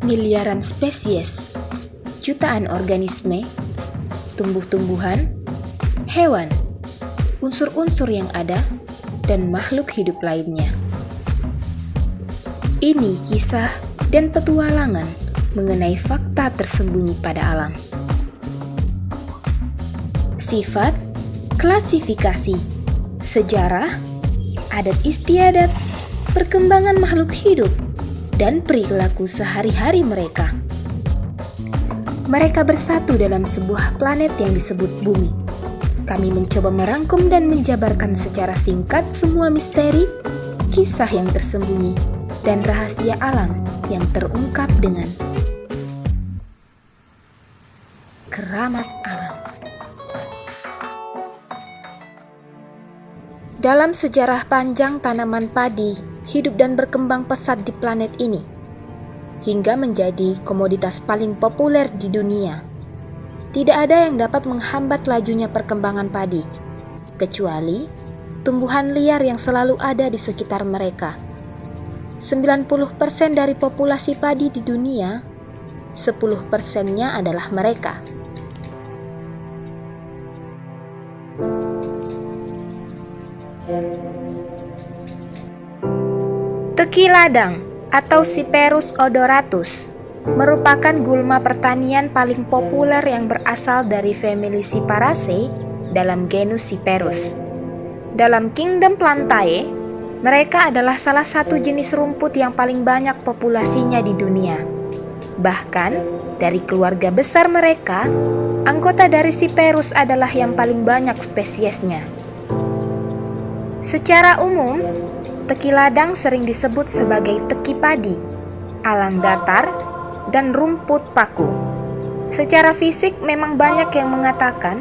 miliaran spesies, jutaan organisme, tumbuh-tumbuhan, hewan, unsur-unsur yang ada, dan makhluk hidup lainnya. Ini kisah dan petualangan mengenai fakta tersembunyi pada alam. Sifat, klasifikasi, sejarah, adat istiadat, perkembangan makhluk hidup, dan perilaku sehari-hari mereka. Mereka bersatu dalam sebuah planet yang disebut Bumi. Kami mencoba merangkum dan menjabarkan secara singkat semua misteri, kisah yang tersembunyi, dan rahasia alam yang terungkap dengan keramat alam. Dalam sejarah panjang, tanaman padi hidup dan berkembang pesat di planet ini, hingga menjadi komoditas paling populer di dunia. Tidak ada yang dapat menghambat lajunya perkembangan padi, kecuali tumbuhan liar yang selalu ada di sekitar mereka. 90% dari populasi padi di dunia, 10%-nya adalah mereka. Teki ladang atau Cyperus odoratus merupakan gulma pertanian paling populer yang berasal dari famili Cyperaceae dalam genus Cyperus. Dalam kingdom Plantae, mereka adalah salah satu jenis rumput yang paling banyak populasinya di dunia. Bahkan, dari keluarga besar mereka, anggota dari Cyperus adalah yang paling banyak spesiesnya. Secara umum, teki ladang sering disebut sebagai teki padi, alang datar, dan rumput paku. Secara fisik memang banyak yang mengatakan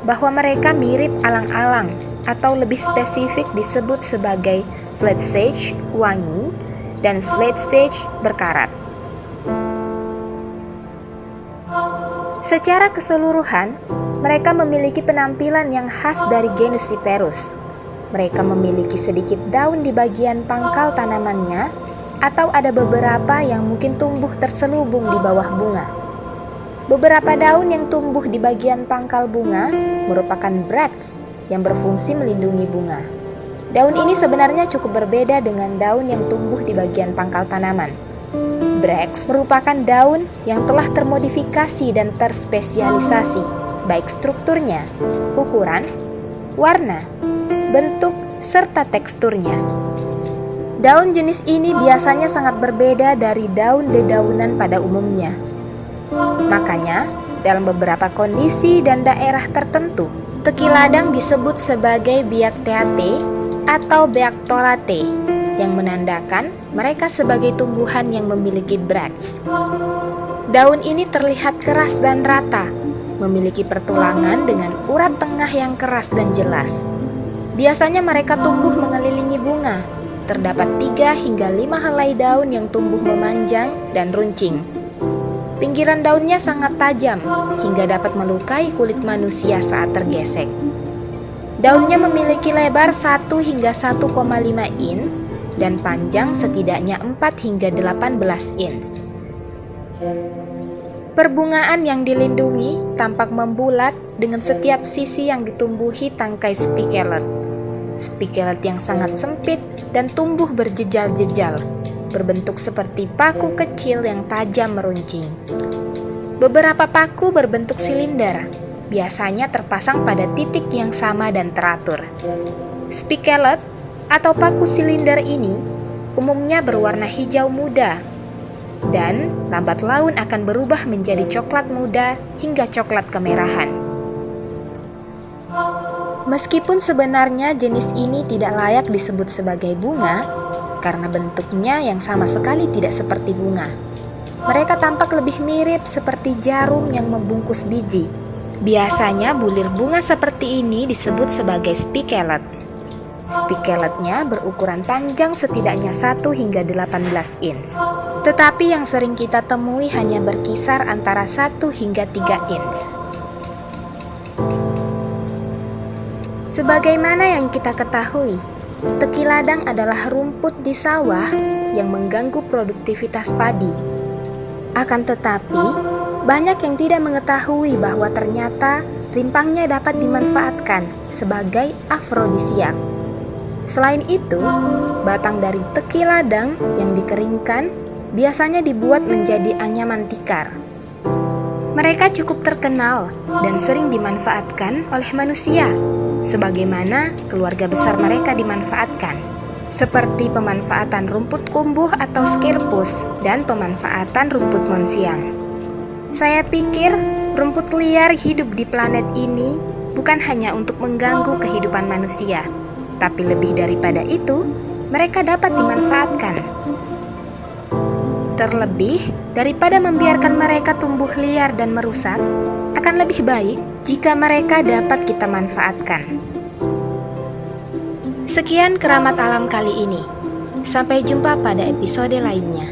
bahwa mereka mirip alang-alang, atau lebih spesifik disebut sebagai flat sage wangi dan flat sage berkarat. Secara keseluruhan, mereka memiliki penampilan yang khas dari genus Cyperus. Mereka memiliki sedikit daun di bagian pangkal tanamannya, atau ada beberapa yang mungkin tumbuh terselubung di bawah bunga. Beberapa daun yang tumbuh di bagian pangkal bunga merupakan bracts yang berfungsi melindungi bunga. Daun ini sebenarnya cukup berbeda dengan daun yang tumbuh di bagian pangkal tanaman. Bracts merupakan daun yang telah termodifikasi dan terspesialisasi, baik strukturnya, ukuran, warna, bentuk, serta teksturnya. Daun jenis ini biasanya sangat berbeda dari daun dedaunan pada umumnya. Makanya, dalam beberapa kondisi dan daerah tertentu, teki ladang disebut sebagai Biacteaceae atau Beactolatae, yang menandakan mereka sebagai tumbuhan yang memiliki bracts. Daun ini terlihat keras dan rata, memiliki pertulangan dengan urat tengah yang keras dan jelas. Biasanya mereka tumbuh mengelilingi bunga. Terdapat 3 hingga 5 helai daun yang tumbuh memanjang dan runcing. Pinggiran daunnya sangat tajam hingga dapat melukai kulit manusia saat tergesek. Daunnya memiliki lebar 1 hingga 1,5 inch dan panjang setidaknya 4 hingga 18 inch. Perbungaan yang dilindungi tampak membulat dengan setiap sisi yang ditumbuhi tangkai spikelet. Spikelet yang sangat sempit dan tumbuh berjejal-jejal, berbentuk seperti paku kecil yang tajam meruncing. Beberapa paku berbentuk silinder, biasanya terpasang pada titik yang sama dan teratur. Spikelet atau paku silinder ini umumnya berwarna hijau muda, dan lambat laun akan berubah menjadi coklat muda hingga coklat kemerahan. Meskipun sebenarnya jenis ini tidak layak disebut sebagai bunga, karena bentuknya yang sama sekali tidak seperti bunga. Mereka tampak lebih mirip seperti jarum yang membungkus biji. Biasanya bulir bunga seperti ini disebut sebagai spikelet. Spikeletnya berukuran panjang setidaknya 1 hingga 18 inch. Tetapi yang sering kita temui hanya berkisar antara 1 hingga 3 inch. Sebagaimana yang kita ketahui, teki ladang adalah rumput di sawah yang mengganggu produktivitas padi. Akan tetapi, banyak yang tidak mengetahui bahwa ternyata rimpangnya dapat dimanfaatkan sebagai afrodisiak. Selain itu, batang dari teki ladang yang dikeringkan biasanya dibuat menjadi anyaman tikar. Mereka cukup terkenal dan sering dimanfaatkan oleh manusia, sebagaimana keluarga besar mereka dimanfaatkan, seperti pemanfaatan rumput kumbuh atau skirpus dan pemanfaatan rumput monsiang. Saya pikir rumput liar hidup di planet ini bukan hanya untuk mengganggu kehidupan manusia, tapi lebih daripada itu, mereka dapat dimanfaatkan. Terlebih, daripada membiarkan mereka tumbuh liar dan merusak, akan lebih baik jika mereka dapat kita manfaatkan. Sekian Keramat Alam kali ini. Sampai jumpa pada episode lainnya.